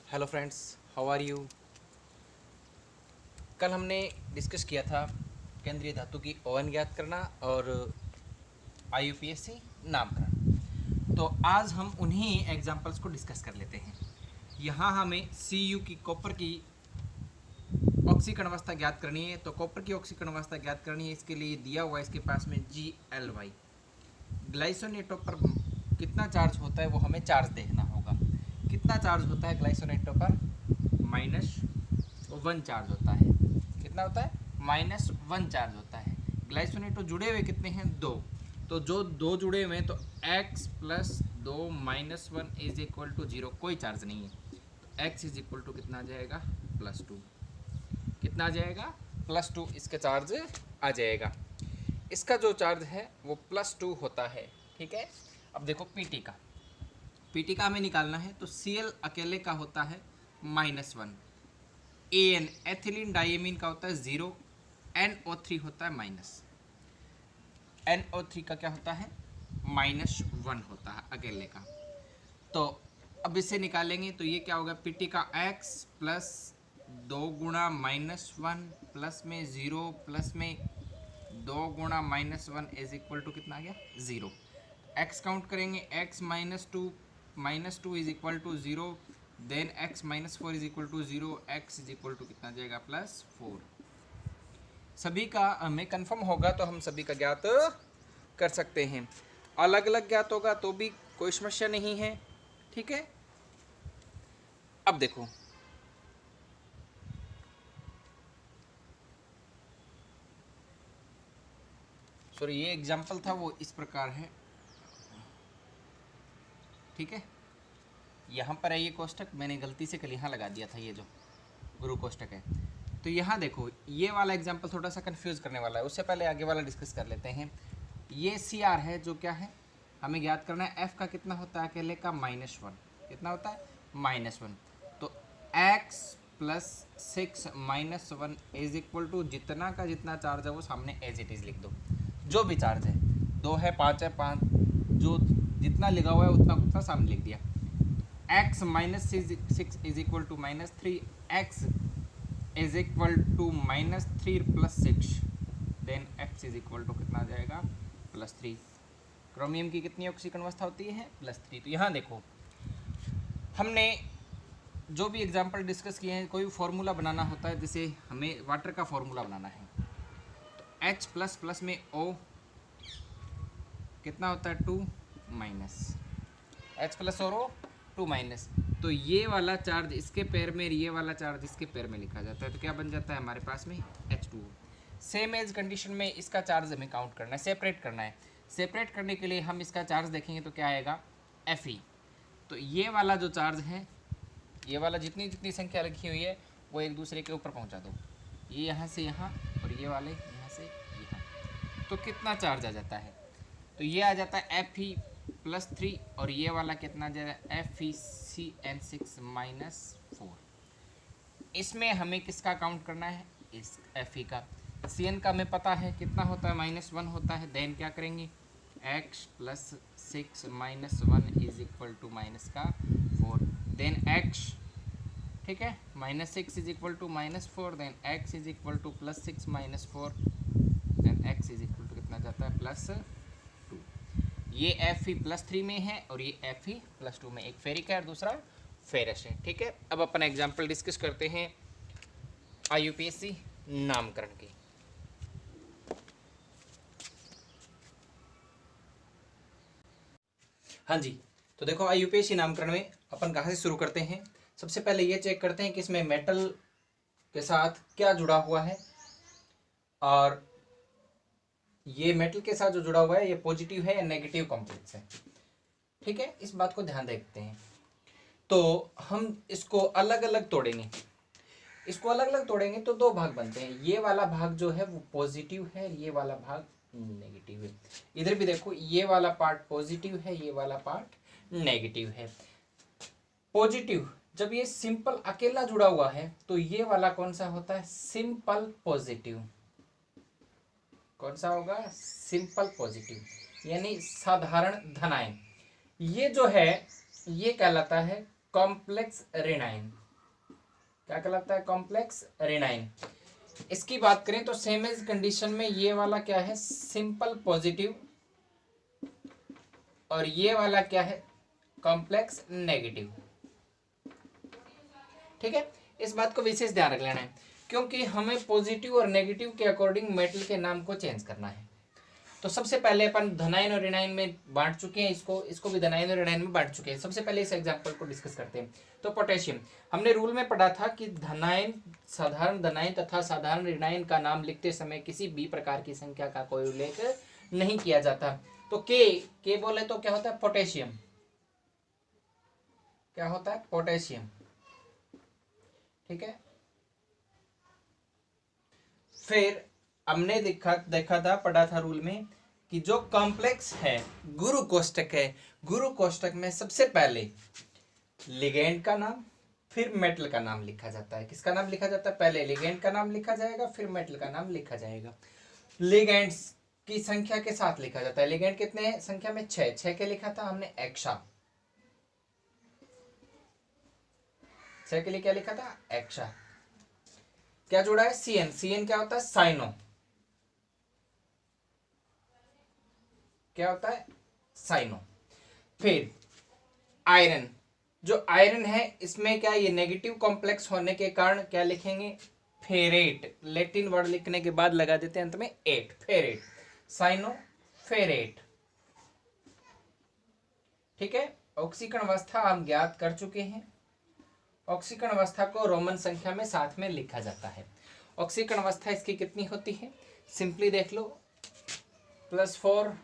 Hello friends, how are you. कल हमने discuss किया था केंद्रीय धातु की ओवन ज्ञात करना और आईयूपीएसी नामकरण। तो आज हम उन्हीं एग्जांपल्स को डिस्कस कर लेते हैं। यहाँ हमें सीयू की कॉपर की ऑक्सीकरण अवस्था ज्ञात करनी है। तो कॉपर की ऑक्सीकरण अवस्था ज्ञात करनी है, इसके लिए दिया हुआ है इसके पास में GLY। ग्लाइसोनेटों पर कितना चार्ज होता है वो हमें चार्ज देखना होगा। कितना चार्ज होता है ग्लाइसोनेटों पर? -1 चार्ज होता है। कितना होता है? -1 चार्ज होता है। ग्लाइसोनेटो जुड़े हुए कितने हैं? 2। तो जो 2 जुड़े हुए हैं तो x + 2 - 1 = 0। कोई चार्ज नहीं है तो x = कितना आ जाएगा? +2। कितना आ जाएगा? +2 इसका चार्ज आ जाएगा। इसका जो चार्ज है वो +2 होता है। ठीक है। अब देखो पीटी का हमें निकालना है। तो Cl अकेले का होता है -1, AN एथिलीन डाइमीन का होता है 0, NO3 होता है माइनस। NO3 का क्या होता है? -1 होता है अकेले का। तो अब इसे निकालेंगे तो ये क्या होगा? पीटी का x प्लस 2 गुणा -1 प्लस में 0 प्लस में 2 गुणा -1 = कितना आ गया? 0। x काउंट करेंगे, x -2 -2 = 0, देन x -4 = 0, x कितना जाएगा? +4। सभी का हमें कंफर्म होगा तो हम सभी का ज्ञात कर सकते हैं। अलग अलग ज्ञात होगा तो भी कोई समस्या नहीं है। ठीक है। अब देखो, सॉरी, ये एग्जाम्पल था वो इस प्रकार है। ठीक है। यहाँ पर है ये कोष्टक, मैंने गलती से कल यहाँ लगा दिया था, ये जो गुरु कोष्टक है। तो यहाँ देखो, ये वाला एग्जाम्पल थोड़ा सा कंफ्यूज करने वाला है। उससे पहले आगे वाला डिस्कस कर लेते हैं। ये CR है जो क्या है, हमें ज्ञात करना है। F का कितना होता है अकेले का? -1। कितना होता है? -1। तो x + 6 - 1 = जितना का जितना चार्ज है वो सामने एज इट इज़ लिख दो। जो भी चार्ज है, 2 है, 5 है, 5, जो जितना लिखा हुआ है उतना उतना सामने लिख दिया। x - 6 -3, x -3 + 6, देन x कितना आ जाएगा? +3। क्रोमियम की कितनी ऑक्सीकरण अवस्था होती है? +3। तो यहाँ देखो, हमने जो भी एग्जाम्पल डिस्कस किए हैं, कोई भी फॉर्मूला बनाना होता है, जैसे हमें वाटर का फॉर्मूला बनाना है तो H++ में O कितना होता है? 2 - H+ और O 2 - तो ये वाला चार्ज इसके पैर में, ये वाला चार्ज इसके पैर में लिखा जाता है। तो क्या बन जाता है हमारे पास में? H2O। सेम एज कंडीशन में इसका चार्ज हमें काउंट करना है, सेपरेट करना है। सेपरेट करने के लिए हम इसका चार्ज देखेंगे तो क्या आएगा? Fe। तो ये वाला जो चार्ज है, ये वाला जितनी जितनी संख्या लिखी हुई है वो एक दूसरे के ऊपर पहुंचा दो। ये यहाँ से यहाँ और ये वाले यहाँ से यहाँ। तो कितना चार्ज आ जाता है? तो ये आ जाता है Fe+3 और ये वाला कितना आ जाएगा? FeCN6 -4। इसमें हमें किसका काउंट करना है? इस Fe का। Cn का हमें पता है कितना होता है? -1 होता है। देन क्या करेंगे? x + 6 - 1 = -4, then x। ठीक है। -6 = -4, देन x +6 - 4, देन x कितना जाता है? +2। ये Fe+3 में है और ये Fe+2 में। एक फेरिक है और दूसरा फेरस है। ठीक है। अब अपन एग्जाम्पल डिस्कस करते हैं आईयूपीएसी नामकरण की। हाँ जी। तो देखो, आईयूपीएसी नामकरण में अपन कहाँ से शुरू करते हैं? सबसे पहले ये चेक करते हैं कि इसमें मेटल के साथ क्या जुड़ा हुआ है, और ये मेटल के साथ जो जुड़ा हुआ है ये पॉजिटिव है या नेगेटिव कॉम्प्लेक्स है। ठीक है। इस बात को ध्यान देखते हैं। तो हम इसको अलग अलग तोड़ेंगे। इसको अलग अलग तोड़ेंगे तो 2 भाग बनते हैं। ये वाला भाग जो है वो पॉजिटिव है, ये वाला भाग नेगेटिव है। इधर भी देखो, ये वाला पार्ट पॉजिटिव है, ये वाला पार्ट नेगेटिव है। पॉजिटिव, जब ये सिंपल अकेला जुड़ा हुआ है तो ये वाला कौन सा होता है? Simple positive. कौन सा होगा? सिंपल पॉजिटिव, यानी साधारण धनायन। ये जो है ये कहलाता है कॉम्प्लेक्स रेनाइन। क्या कहलाता है? कॉम्प्लेक्स रेनाइन। इसकी बात करें तो सेम एज कंडीशन में ये वाला क्या है? सिंपल पॉजिटिव, और ये वाला क्या है? Complex negative. ठीक है, इस बात को विशेष ध्यान रख लेना है, क्योंकि हमें पॉजिटिव और नेगेटिव के अकॉर्डिंग मेटल के नाम को चेंज करना है। तो सबसे पहले अपन धनायन और ऋणायन में बांट चुके हैं, इसको भी धनायन और ऋणायन में बांट चुके हैं। सबसे पहले इस एग्जांपल को डिस्कस करते हैं। तो पोटेशियम, हमने रूल में पढ़ा था कि धनायन, साधारण धनायन तथा साधारण ऋणायन का नाम लिखते समय किसी भी प्रकार की संख्या का कोई उल्लेख नहीं किया जाता। तो के बोले तो क्या होता है? पोटेशियम। क्या होता है? पोटेशियम। ठीक है, फिर हमने देखा था, पढ़ा था रूल में कि जो कॉम्प्लेक्स है, गुरु कोष्टक है, गुरु कोष्टक में सबसे पहले लिगेंड का नाम फिर मेटल का नाम लिखा जाता है। किसका नाम लिखा जाता है? पहले लिगेंड का नाम लिखा जाएगा, फिर मेटल का नाम लिखा जाएगा। लिगेंड्स की संख्या के साथ लिखा जाता है। लिगेंड कितने हैं संख्या में? 6 के लिखा था हमने एक्सा। 6 के लिए क्या लिखा था? एक्सा। क्या जोड़ा है? सीएन। सीएन क्या होता है? साइनो। क्या होता है? साइनो। फिर आयरन, जो आयरन है इसमें क्या, ये नेगेटिव कॉम्प्लेक्स होने के कारण क्या लिखेंगे? फेरेट। लैटिन वर्ड लिखने के बाद लगा देते हैं अंत में 8, फेरेट, साइनो फेरेट। ठीक है, ऑक्सीकरण अवस्था हम ज्ञात कर चुके हैं। ऑक्सीकरण अवस्था को रोमन संख्या में साथ में लिखा जाता है। ऑक्सीकरण अवस्था इसकी कितनी होती है? सिंपली देख लो, +4,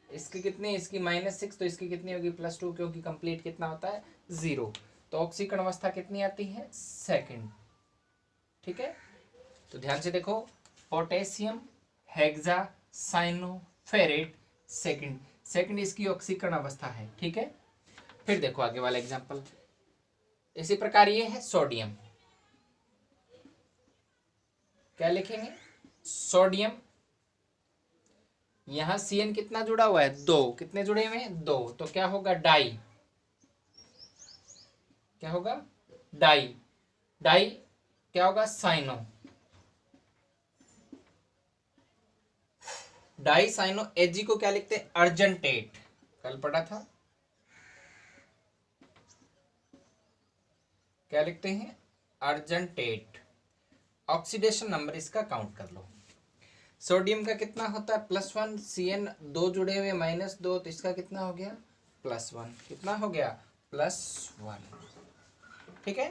इसकी कितनी? इसकी -6, तो इसकी कितनी होगी? +2, क्योंकि कंप्लीट कितना होता है? 0। तो ऑक्सीकरण अवस्था कितनी आती है? सेकंड। ठीक है, तो ध्यान से देखो, potassium hexa cyano ferrate second. Second इसकी ऑक्सीकरण अवस्था है। ठीक है, फिर देखो आगे वाला एग्जांपल। इसी प्रकार ये है सोडियम। क्या लिखेंगे? सोडियम। यहां सीएन कितना जुड़ा हुआ है? 2। कितने जुड़े हुए हैं? 2। तो क्या होगा? डाई। क्या होगा? डाई। डाई क्या होगा? साइनो। Die cyano. एजी को क्या लिखते हैं? अर्जेंटेट। कल पढ़ा था, क्या लिखते हैं? अर्जेंटेट। ऑक्सीडेशन नंबर इसका काउंट कर लो। सोडियम का कितना होता है? +1। सीएन 2 जुड़े हुए -2, तो इसका कितना हो गया? +1। कितना हो गया? +1। ठीक है,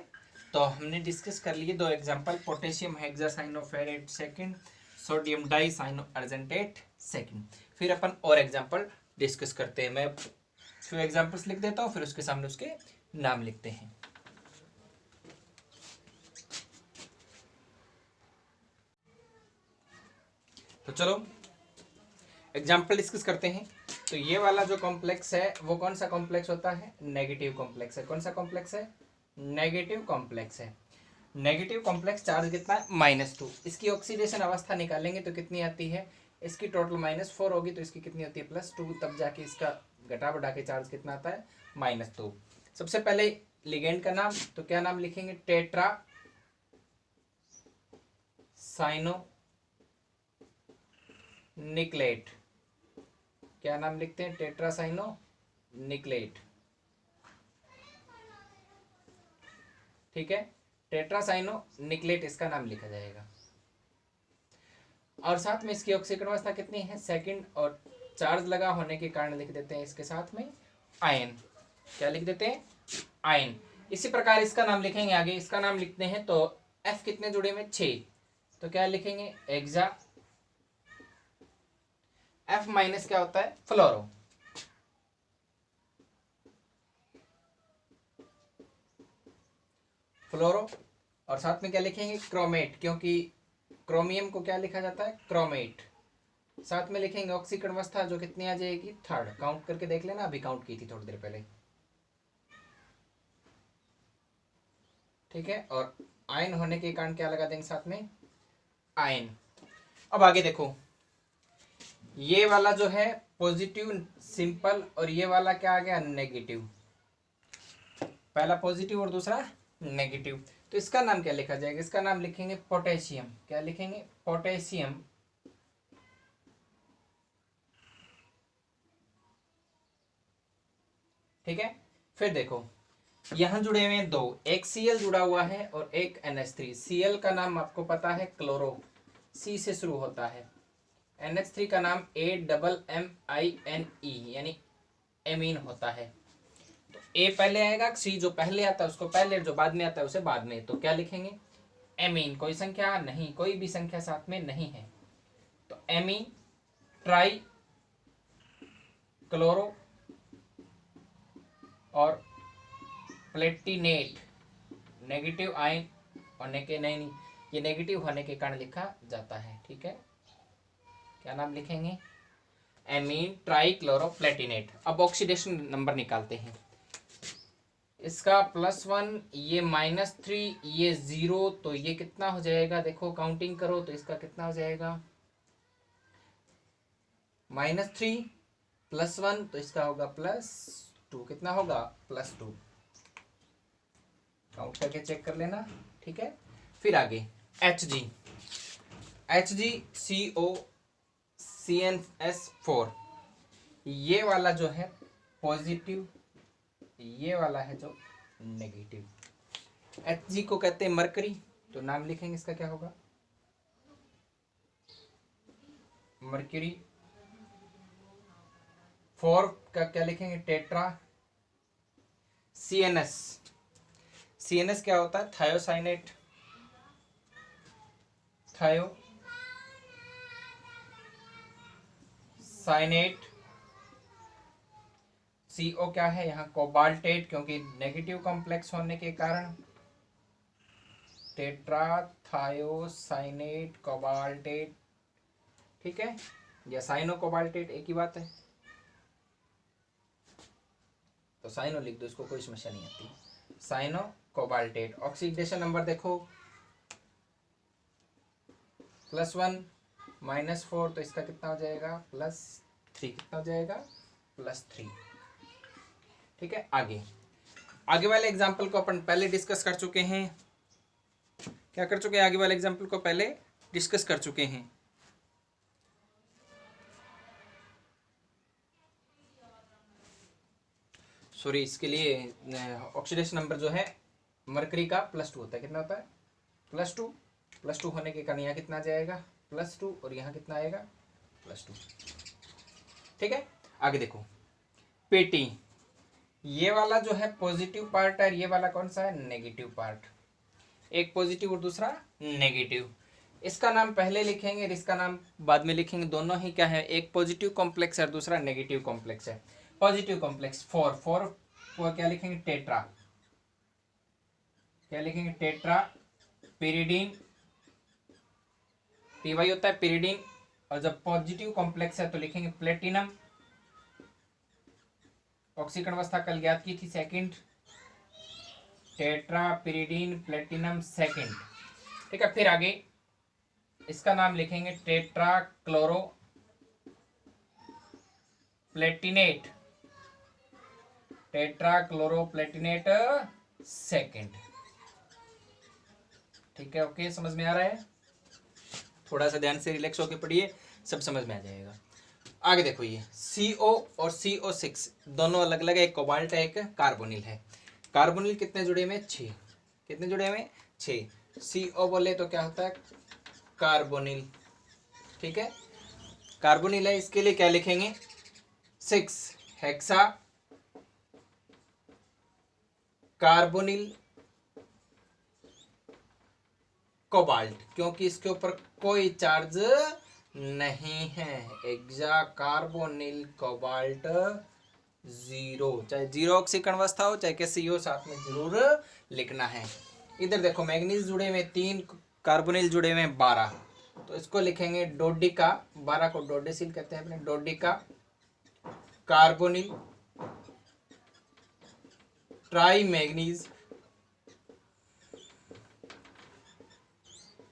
तो हमने डिस्कस कर लिए 2 example, potassium hexacyanoferrate second, sodium di cyano argentate second. फिर अपन और एग्जांपल डिस्कस करते हैं। मैं फ्यू एग्जांपल्स लिख देता हूँ, फिर उसके सामने उसके नाम लिखते हैं। तो चलो एग्जाम्पल डिस्कस करते हैं। तो ये वाला जो कॉम्प्लेक्स है वो कौन सा कॉम्प्लेक्स होता है? नेगेटिव कॉम्प्लेक्स है। कौन सा कॉम्प्लेक्स है? नेगेटिव कॉम्प्लेक्स है। नेगेटिव कॉम्प्लेक्स चार्ज कितना है? -2। इसकी ऑक्सीडेशन अवस्था निकालेंगे तो कितनी आती है? इसकी टोटल -4 होगी, तो इसकी कितनी होती है? +2। तब जाके इसका घटा बढ़ा के चार्ज कितना आता है? -2। सबसे पहले लिगेंड का नाम, तो क्या नाम लिखेंगे? Tetra cyano nickelate. क्या नाम लिखते हैं? Tetracyano nickelate. ठीक है, टेट्रासाइनो निकलेट इसका नाम लिखा जाएगा। और साथ में इसकी ऑक्सीकरण अवस्था कितनी है? सेकंड। और चार्ज लगा होने के कारण लिख देते हैं इसके साथ में आयन। क्या लिख देते हैं? आयन। इसी प्रकार इसका नाम लिखेंगे आगे। इसका नाम लिखते हैं तो F कितने जुड़े हुए? 6। तो क्या लिखेंगे? एक्सा। F माइनस क्या होता है? फ्लोरो। फ्लोरो। और साथ में क्या लिखेंगे? क्रोमेट, क्योंकि क्रोमियम को क्या लिखा जाता है? क्रोमेट। साथ में लिखेंगे ऑक्सीकरण अवस्था, जो कितनी आ जाएगी? 3rd। काउंट करके देख लेना, अभी काउंट की थी थोड़ी देर पहले। ठीक है, और आयन होने के कारण क्या लगा देंगे साथ में? आयन। अब आगे देखो, ये वाला जो है पॉजिटिव सिंपल, और ये वाला क्या आ गया? नेगेटिव। पहला पॉजिटिव और दूसरा नेगेटिव। तो इसका नाम क्या लिखा जाएगा? इसका नाम लिखेंगे पोटेशियम। क्या लिखेंगे? पोटेशियम। ठीक है। फिर देखो यहां जुड़े हुए हैं दो, एक Cl जुड़ा हुआ है और एक NH3। Cl का नाम आपको पता है क्लोरो, C से शुरू होता है। NH3 का नाम AMMINE यानी एमीन होता है। तो A पहले आएगा, C जो पहले आता है उसको पहले, जो बाद में आता है उसे बाद में। तो क्या लिखेंगे? एमीन। कोई संख्या नहीं, कोई भी संख्या साथ में नहीं है। तो एमीन ट्राई क्लोरो और प्लेटिनेट नेगेटिव आयन होने के नहीं, ये नेगेटिव होने के कारण लिखा जाता है। ठीक है, क्या नाम लिखेंगे? एमीन ट्राइक्लोरोप्लेटिनेट। अब ऑक्सीडेशन नंबर निकालते हैं। इसका +1, ये -3, ये 0, तो ये कितना हो जाएगा? देखो काउंटिंग करो तो इसका कितना हो जाएगा? -3 +1 तो इसका होगा +2। कितना होगा? +2। काउंट करके चेक कर लेना। ठीक है, फिर आगे HgCO ये वाला जो है पॉजिटिव, ये वाला है जो नेगेटिव। Hg को कहते हैं मरकरी, तो नाम लिखेंगे इसका क्या होगा? मर्क्यूरी। 4 का क्या लिखेंगे? टेट्रा। CNS क्या होता है? थायोसाइनेट। थायोसाइनेट। CO क्या है यहाँ? कोबाल्टेट, क्योंकि नेगेटिव कॉम्प्लेक्स होने के कारण। Tetra thiocyanate cobaltate. ठीक है, या साइनो कोबाल्टेट एक ही बात है, तो साइनो लिख दो, इसको कोई समस्या नहीं आती। Cyano cobaltate. ऑक्सीडेशन नंबर देखो +1 -4, तो इसका कितना हो जाएगा? +3। कितना हो जाएगा? +3। ठीक है, आगे वाले एग्जाम्पल को अपन पहले डिस्कस कर चुके हैं। क्या कर चुके हैं? आगे वाले एग्जाम्पल को पहले डिस्कस कर चुके हैं। सॉरी, इसके लिए ऑक्सीडेशन नंबर जो है मरकरी का +2 होता है। कितना होता है? +2 होने के कारण यहाँ कितना आ जाएगा? +2, और यहाँ कितना आएगा? +2। ठीक है, आगे देखो पेटी। ये वाला जो है पॉजिटिव पार्ट है, ये वाला कौन सा है? Negative part. एक पॉजिटिव और दूसरा नेगेटिव। इसका नाम पहले लिखेंगे और इसका नाम बाद में लिखेंगे। दोनों ही क्या है? एक पॉजिटिव कॉम्प्लेक्स है और दूसरा नेगेटिव कॉम्प्लेक्स है। पॉजिटिव कॉम्प्लेक्स 4 को क्या लिखेंगे? टेट्रा। क्या लिखेंगे? Tetra pyridine. TY होता है पिरिडीन। और जब पॉजिटिव कॉम्प्लेक्स है तो लिखेंगे प्लेटिनम। ऑक्सीकरण अवस्था कल ज्ञात की थी, second. Tetra pyridine platinum second. ठीक है, फिर आगे इसका नाम लिखेंगे tetra chloro Palatinate. Tetra chloro Palatinate second. ठीक है, ओके, समझ में आ रहा है? थोड़ा सा ध्यान से रिलैक्स होकर पढ़िए, सब समझ में आ जाएगा। आगे देखो, ये CO और CO6 दोनों अलग अलग है। एक कोबाल्ट है, एक कार्बोनिल है। कार्बोनिल कितने जुड़े हुए? 6। कितने जुड़े हुए? 6। CO बोले तो क्या होता है? कार्बोनिल। ठीक है, कार्बोनिल है, इसके लिए क्या लिखेंगे? 6 हेक्सा कार्बोनिल कोबाल्ट, क्योंकि इसके ऊपर कोई चार्ज नहीं है। एक्सा कार्बोनिल कोबाल्ट 0, चाहे 0 ऑक्सीकरण अवस्था हो चाहे कैसी हो, साथ में जरूर लिखना है। इधर देखो मैग्नीज जुड़े हुए 3, कार्बोनिल जुड़े हुए 12, तो इसको लिखेंगे डोडिका। 12 को डोडेसिल कहते हैं अपने। डोडिका कार्बोनिल ट्राई मैग्नीज।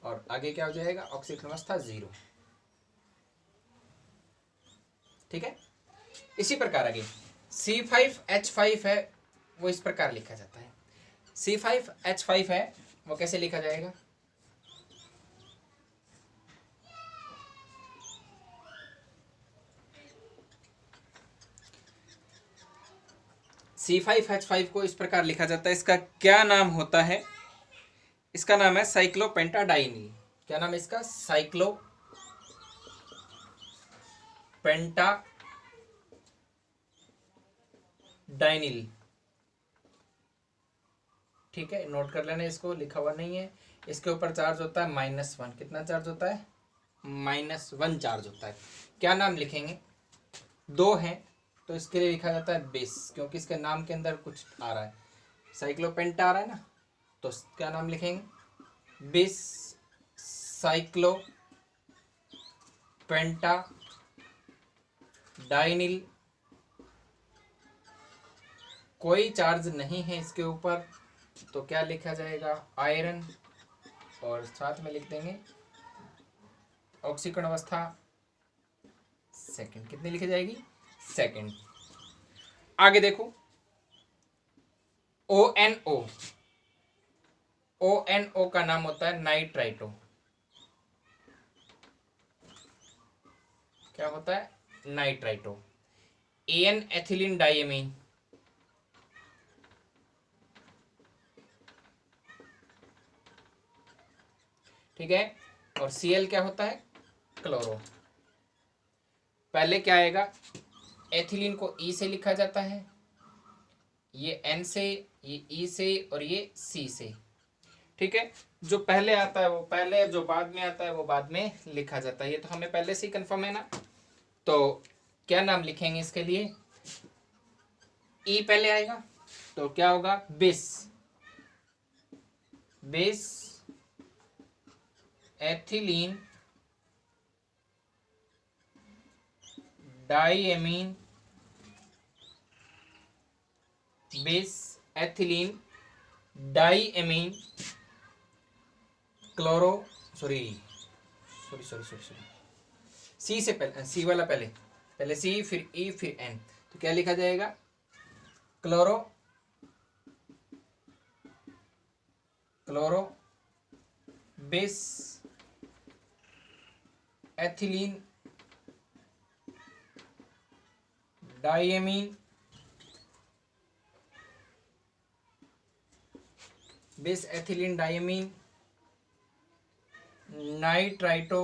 और आगे क्या हो जाएगा? ऑक्सीकरण अवस्था 0। ठीक है, इसी प्रकार आगे C5H5 है, वो इस प्रकार लिखा जाता है। C5H5 है, वो कैसे लिखा जाएगा? C5H5 को इस प्रकार लिखा जाता है। इसका क्या नाम होता है? इसका नाम है साइक्लोपेंटाडाइनिल। क्या नाम है इसका? साइक्लोपेंटाडाइनिल। ठीक है, नोट कर लेना, इसको लिखा हुआ नहीं है। इसके ऊपर चार्ज होता है -1। कितना चार्ज होता है? -1 चार्ज होता है। क्या नाम लिखेंगे? 2 है तो इसके लिए लिखा जाता है बेस, क्योंकि इसके नाम के अंदर कुछ आ रहा है, साइक्लोपेंटा आ रहा है ना, तो क्या नाम लिखेंगे? बेस साइक्लोपेंटाडाइनिल। कोई चार्ज नहीं है इसके ऊपर, तो क्या लिखा जाएगा? आयरन। और साथ में लिख देंगे ऑक्सीकरण अवस्था सेकंड। कितनी लिखी जाएगी? सेकंड। आगे देखो, ONO। ONO का नाम होता है नाइट्राइटो। क्या होता है? नाइट्राइटो। AN ethylene diamine. ठीक है, और Cl क्या होता है? क्लोरो। पहले क्या आएगा? एथिलीन को E से लिखा जाता है, ये N से, ये E से, और ये C से। ठीक है, जो पहले आता है वो पहले, जो बाद में आता है वो बाद में लिखा जाता है। ये तो हमें पहले से ही कंफर्म है ना। तो क्या नाम लिखेंगे इसके लिए? E पहले आएगा तो क्या होगा? Base. Base ethylene diamine. Base ethylene diamine chloro, sorry, C से पहले, सी वाला पहले सी, फिर ई, फिर एन, तो क्या लिखा जाएगा? Chloro base ethylene diamine base ethylene diamine nitrito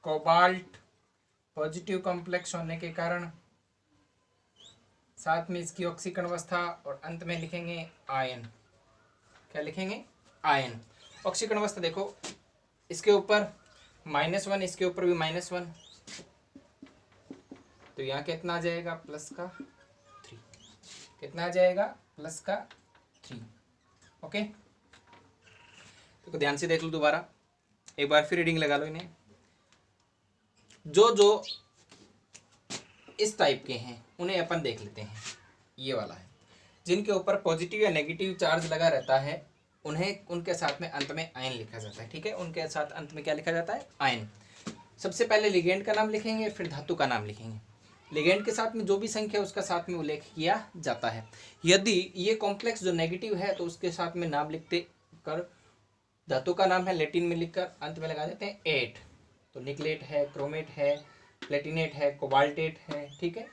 cobalt. Positive complex होने के कारण साथ में इसकी ऑक्सीकरण अवस्था, और अंत में लिखेंगे आयन। क्या लिखेंगे? आयन। ऑक्सीकरण अवस्था देखो, इसके ऊपर -1, इसके ऊपर भी -1, तो यहाँ कितना आ जाएगा? +3। कितना आ जाएगा? +3। ओके, तो ध्यान से देख लो, दोबारा एक बार फिर रीडिंग लगा लो इन्हें। जो इस टाइप के हैं उन्हें अपन देख लेते हैं। ये वाला है, जिनके ऊपर पॉजिटिव या नेगेटिव चार्ज लगा रहता है, उन्हें उनके साथ में अंत में आयन लिखा जाता है। ठीक है, उनके साथ अंत में क्या लिखा जाता है? आयन। सबसे पहले लिगेंड का नाम लिखेंगे, फिर धातु का नाम लिखेंगे। लिगेंड के साथ में जो भी संख्या उसका साथ में उल्लेख किया जाता है। यदि ये कॉम्प्लेक्स जो नेगेटिव है तो उसके साथ में नाम लिखते कर, धातु का नाम है लैटिन में लिखकर अंत में लगा देते हैं 8। तो निकलेट है, क्रोमेट है, प्लेटिनेट है, कोबाल्टेट है। ठीक है,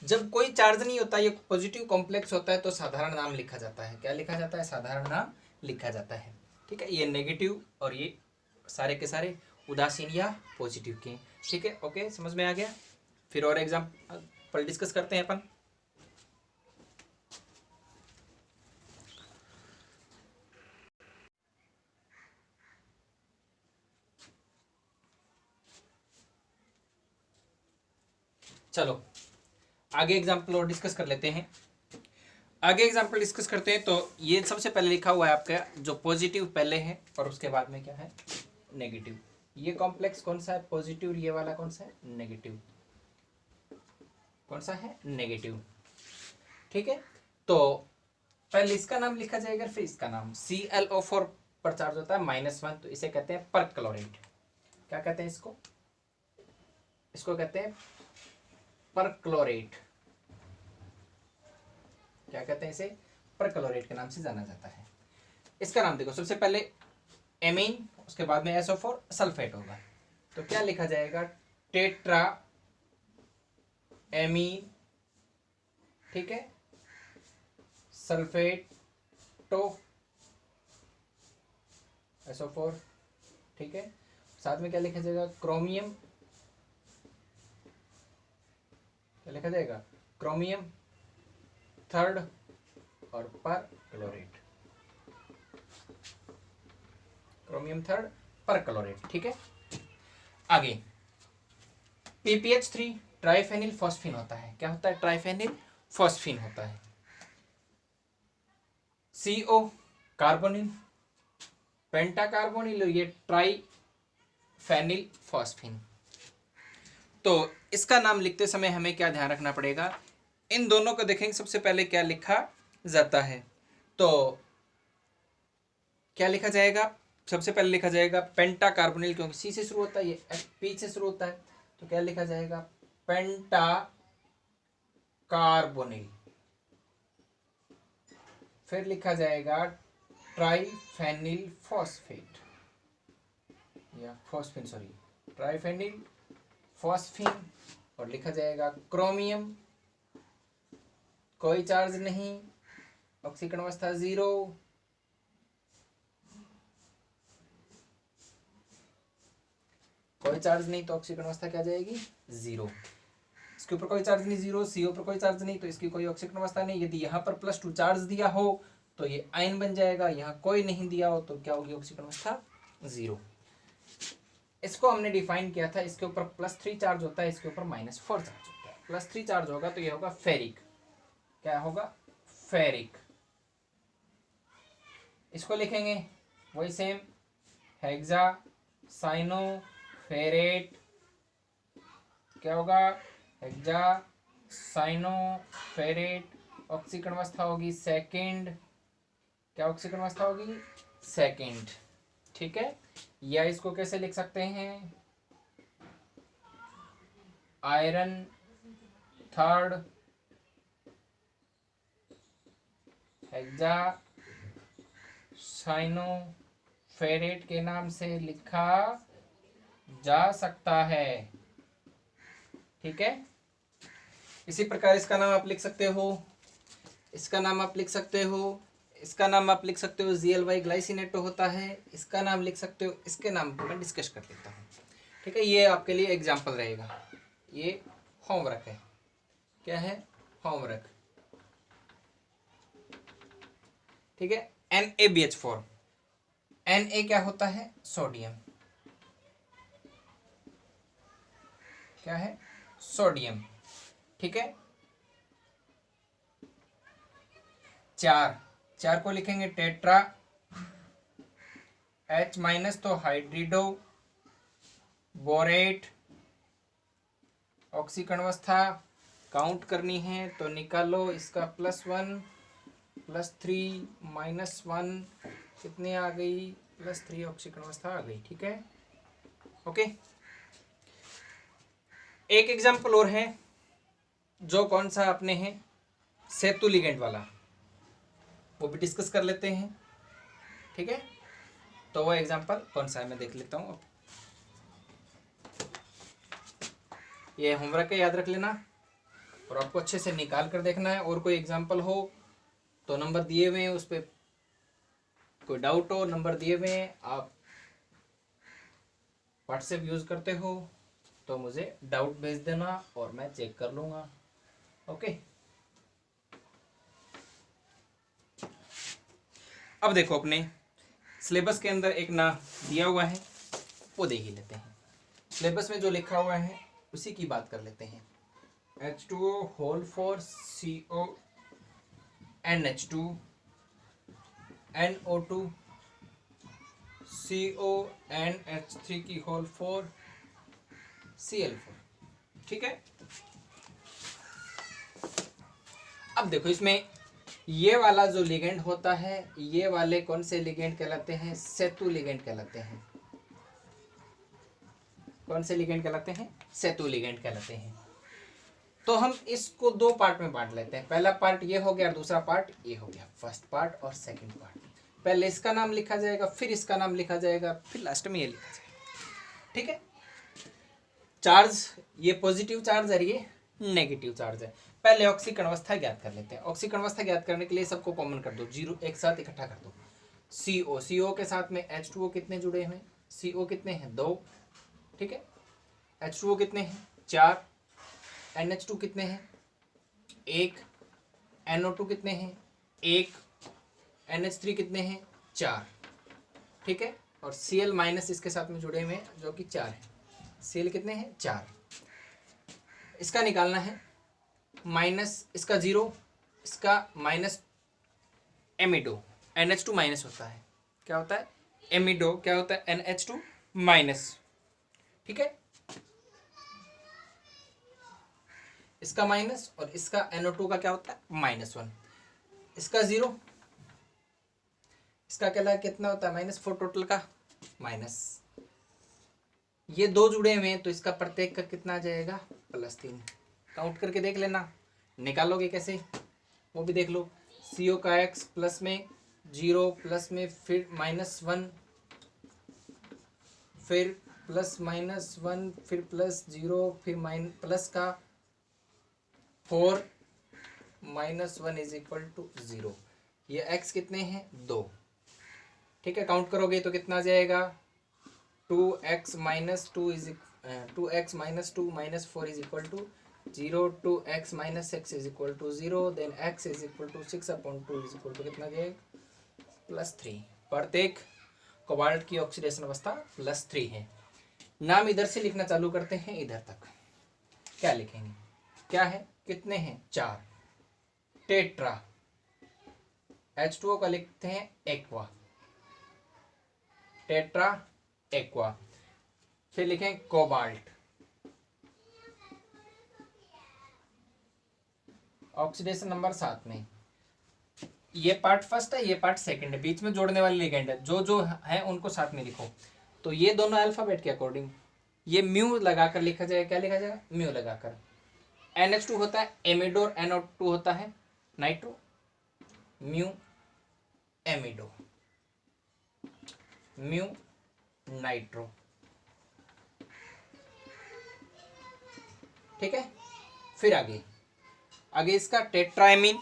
जब कोई चार्ज नहीं होता, ये पॉजिटिव कॉम्प्लेक्स होता है, तो साधारण नाम लिखा जाता है। क्या लिखा जाता है? साधारण नाम लिखा जाता है। ठीक है, ये नेगेटिव और ये सारे के सारे उदासीन या पॉजिटिव के। ठीक है, ओके, समझ में आ गया। फिर और एग्जाम्पल डिस्कस करते हैं अपन। चलो आगे एग्जाम्पल और डिस्कस कर लेते हैं। आगे एग्जाम्पल डिस्कस करते हैं। तो ये सबसे पहले लिखा हुआ है आपका, जो पॉजिटिव पहले है और उसके बाद में क्या है? नेगेटिव। ये कॉम्प्लेक्स कौन सा है? पॉजिटिव। ये वाला कौन सा है? नेगेटिव। कौन सा है? नेगेटिव। ठीक है, तो पहले इसका नाम लिखा जाएगा, फिर इसका नाम। ClO4 पर चार्ज होता है -1, तो इसे कहते हैं परक्लोरेट। क्या कहते हैं इसको? इसको कहते हैं परक्लोरेट। क्या कहते हैं इसे, परक्लोरेट के नाम से जाना जाता है। इसका नाम देखो, सबसे पहले एमीन, उसके बाद में SO4 सल्फेट होगा, तो क्या लिखा जाएगा, टेट्रा एमीन, ठीक है, सल्फेटो SO4, ठीक है। साथ में क्या लिखा जाएगा, क्रोमियम, क्या लिखा जाएगा, क्रोमियम थर्ड और परक्लोरेट, क्रोमियम थर्ड परक्लोरेट, ठीक है। आगे PPH3 ट्राइफेनिल फॉस्फीन होता है, क्या होता है, ट्राइफेनिल फॉस्फीन होता है। CO कार्बोनिल, पेंटा कार्बोनिल, ये ट्राइफेनिल फॉस्फीन। तो इसका नाम लिखते समय हमें क्या ध्यान रखना पड़ेगा, इन दोनों को देखेंगे सबसे पहले क्या लिखा जाता है, तो क्या लिखा जाएगा, सबसे पहले लिखा जाएगा पेंटा कार्बोनिल, क्योंकि C से शुरू होता है, ये P से शुरू होता है, तो क्या लिखा जाएगा, पेंटा कार्बोनिल। फिर लिखा जाएगा ट्राइफेनिल फॉस्फेट या फॉस्फीन, सॉरी, ट्राइफेनिल फॉस्फीन, और लिखा जाएगा क्रोमियम, कोई चार्ज नहीं, ऑक्सीकरण अवस्था 0, कोई चार्ज नहीं तो ऑक्सीकरण अवस्था क्या जाएगी, 0। इसके ऊपर कोई चार्ज नहीं 0, CO पर कोई चार्ज नहीं तो इसकी कोई ऑक्सीकरण अवस्था नहीं। यदि यहाँ पर +2 चार्ज दिया हो तो ये आयन बन जाएगा, यहाँ कोई नहीं दिया हो तो क्या होगी, ऑक्सीकरण अवस्था 0। इसको हमने डिफाइन किया था, इसके ऊपर +3 चार्ज होता है, इसके ऊपर -4 चार्ज होता है। +3 चार्ज होगा तो ये होगा फेरिक, क्या होगा, फेरिक। इसको लिखेंगे वही सेम, हेक्सा साइनो फेरेट, क्या होगा, हेक्सा साइनो फेरेट, ऑक्सीकरण अवस्था होगी सेकंड, क्या ऑक्सीकरण अवस्था होगी, सेकंड, ठीक है। या इसको कैसे लिख सकते हैं, iron third, hexa cyano ferrate के नाम से लिखा जा सकता है, ठीक है। इसी प्रकार इसका नाम आप लिख सकते हो, इसका नाम आप लिख सकते हो, इसका नाम आप लिख सकते हो, ZLY ग्लाइसिनेटो होता है, इसका नाम लिख सकते हो, इसके नाम को मैं डिस्कस कर लेता हूँ, ठीक है। ये आपके लिए एग्जाम्पल रहेगा, ये होमवर्क है, क्या है, होमवर्क, ठीक है। NaBH4, Na क्या होता है, सोडियम, क्या है, सोडियम, ठीक है। 4 को लिखेंगे टेट्रा, H- तो हाइड्रिडो बोरेट, ऑक्सीकरण अवस्था काउंट करनी है तो निकालो, इसका +1 +3 -1 कितनी आ गई, +3 ऑक्सीकरण अवस्था आ गई, ठीक है, ओके। एक एग्जाम्पल और है, जो कौन सा अपने हैं, सेतु लिगेंड वाला, वो भी डिस्कस कर लेते हैं, ठीक है। तो वो एग्जाम्पल कौन सा है मैं देख लेता हूँ, ये होमवर्क है, याद रख लेना, और आपको अच्छे से निकाल कर देखना है। और कोई एग्जाम्पल हो तो नंबर दिए हुए हैं, उस पर कोई डाउट हो, नंबर दिए हुए हैं, आप व्हाट्सएप यूज़ करते हो तो मुझे डाउट भेज देना और मैं चेक कर लूँगा, ओके। अब देखो, अपने सिलेबस के अंदर एक ना दिया हुआ है, वो देख ही लेते हैं। सिलेबस में जो लिखा हुआ है उसी की बात कर लेते हैं। H2O whole 4 CO NH2 NO2 CO NH3 की होल 4 Cl4, ठीक है। अब देखो, इसमें ये वाला जो लिगेंड होता है, ये वाले कौन से लिगेंड कहलाते हैं, सेतु लिगेंड कहलाते हैं। कौन से लिगेंड कहलाते हैं, सेतु लिगेंड कहलाते हैं। तो हम इसको दो पार्ट में बांट लेते हैं। पहला पार्ट ये हो गया और दूसरा पार्ट ये हो गया, फर्स्ट पार्ट और सेकंड पार्ट। पहले इसका नाम लिखा जाएगा, फिर इसका नाम लिखा जाएगा, फिर लास्ट में ये लिखा जाएगा। ठीक है। चार्ज, ये पॉजिटिव चार्ज है, ये नेगेटिव चार्ज है। पहले ऑक्सीकरण अवस्था ज्ञात कर लेते हैं। ऑक्सीकरण अवस्था ज्ञात करने के लिए सबको कॉमन कर दो, जीरो एक साथ इकट्ठा कर दो। CO, CO के साथ में H2O कितने जुड़े हुए हैं? CO कितने हैं? 2। ठीक है। H2O कितने हैं? 4। NH2 कितने हैं? 1। NO2 कितने हैं? 1। NH3 कितने हैं? 4। ठीक है। और Cl माइनस इसके साथ में जुड़े हुए हैं जो कि 4 है। Cl कितने हैं? 4। इसका निकालना है, माइनस इसका 0, इसका माइनस एमिडो, NH2 माइनस होता है। क्या होता है? एमिडो क्या होता है? NH2 minus. ठीक है। इसका माइनस और इसका NO2 का क्या होता है? -1। इसका 0, इसका क्या कितना होता है? -4 टोटल का माइनस। ये दो जुड़े हुए हैं तो इसका प्रत्येक का कितना आ जाएगा? +3। काउंट करके देख लेना, निकालोगे कैसे वो भी देख लो। CO का X प्लस में 0, प्लस में फिर -1, फिर +-1, फिर +0, फिर प्लस का 4, -1 = 0। ये X कितने हैं? 2। ठीक है। काउंट करोगे तो कितना आ जाएगा? 2x - 2 2x - 2 - 4 = 0, 2x - x = 0, then x = 6/2 कितना जाएगा? +3। प्रत्येक कोबाल्ट की ऑक्सीडेशन अवस्था +3 है। नाम इधर से लिखना चालू करते हैं इधर तक। क्या लिखेंगे? क्या है? कितने हैं? 4। टेट्रा, H2O का लिखते हैं एक्वा, टेट्रा एक्वा। फिर लिखें कोबाल्ट, ऑक्सीडेशन नंबर 7 में। ये पार्ट फर्स्ट है, ये पार्ट सेकंड है, बीच में जोड़ने वाले लिगेंड है, जो जो है उनको साथ में लिखो। तो ये दोनों अल्फाबेट के अकॉर्डिंग ये म्यू लगाकर लिखा जाएगा। क्या लिखा जाएगा? म्यू लगाकर। NH2 होता है एमिडो और NO2 होता है नाइट्रो, म्यू एमिडो, म्यू नाइट्रो। ठीक है। फिर आगे इसका टेट्राएमीन,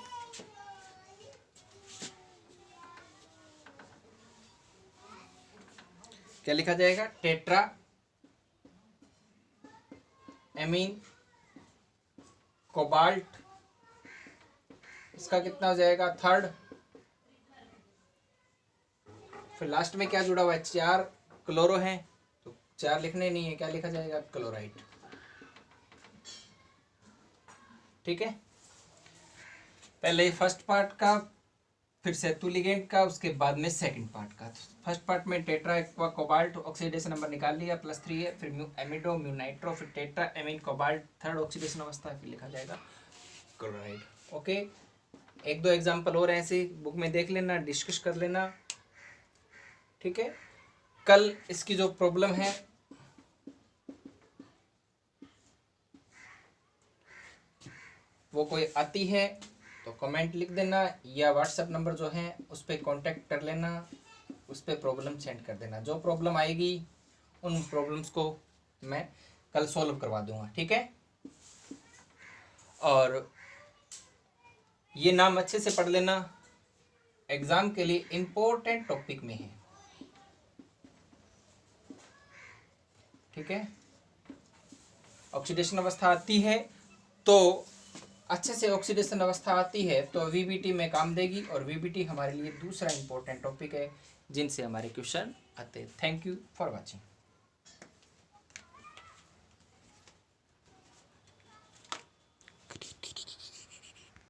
क्या लिखा जाएगा? Tetra amine cobalt. इसका कितना हो जाएगा? 3rd। फिर लास्ट में क्या जुड़ा हुआ है? 4 क्लोरो है तो 4 लिखने नहीं है, क्या लिखा जाएगा? क्लोराइड। ठीक है। पहले फर्स्ट पार्ट का, फिर सेतु लिगेंड का, उसके बाद में सेकंड पार्ट का। फर्स्ट पार्ट में tetra aqua cobalt oxidation number निकाल लिया, +3 है। फिर म्यू एमिडो, म्यू नाइट्रो, फिर tetra amine cobalt 3rd oxidation अवस्था है, फिर लिखा जाएगा क्लोराइड। ओके। 1-2 एग्जाम्पल और ऐसे बुक में देख लेना, डिस्कस कर लेना। ठीक है। कल इसकी जो प्रॉब्लम है वो कोई आती है तो कमेंट लिख देना, या व्हाट्सएप नंबर जो है उस पर कांटेक्ट कर लेना, उस पर प्रॉब्लम सेंड कर देना। जो प्रॉब्लम आएगी उन प्रॉब्लम्स को मैं कल सॉल्व करवा दूंगा। ठीक है। और ये नाम अच्छे से पढ़ लेना, एग्जाम के लिए इम्पोर्टेंट टॉपिक में है। ठीक है। ऑक्सीडेशन अवस्था आती है तो अच्छे से ऑक्सीडेशन अवस्था आती है तो VBT में काम देगी, और VBT हमारे लिए दूसरा इंपॉर्टेंट टॉपिक है जिनसे हमारे क्वेश्चन आते हैं। Thank you for watching.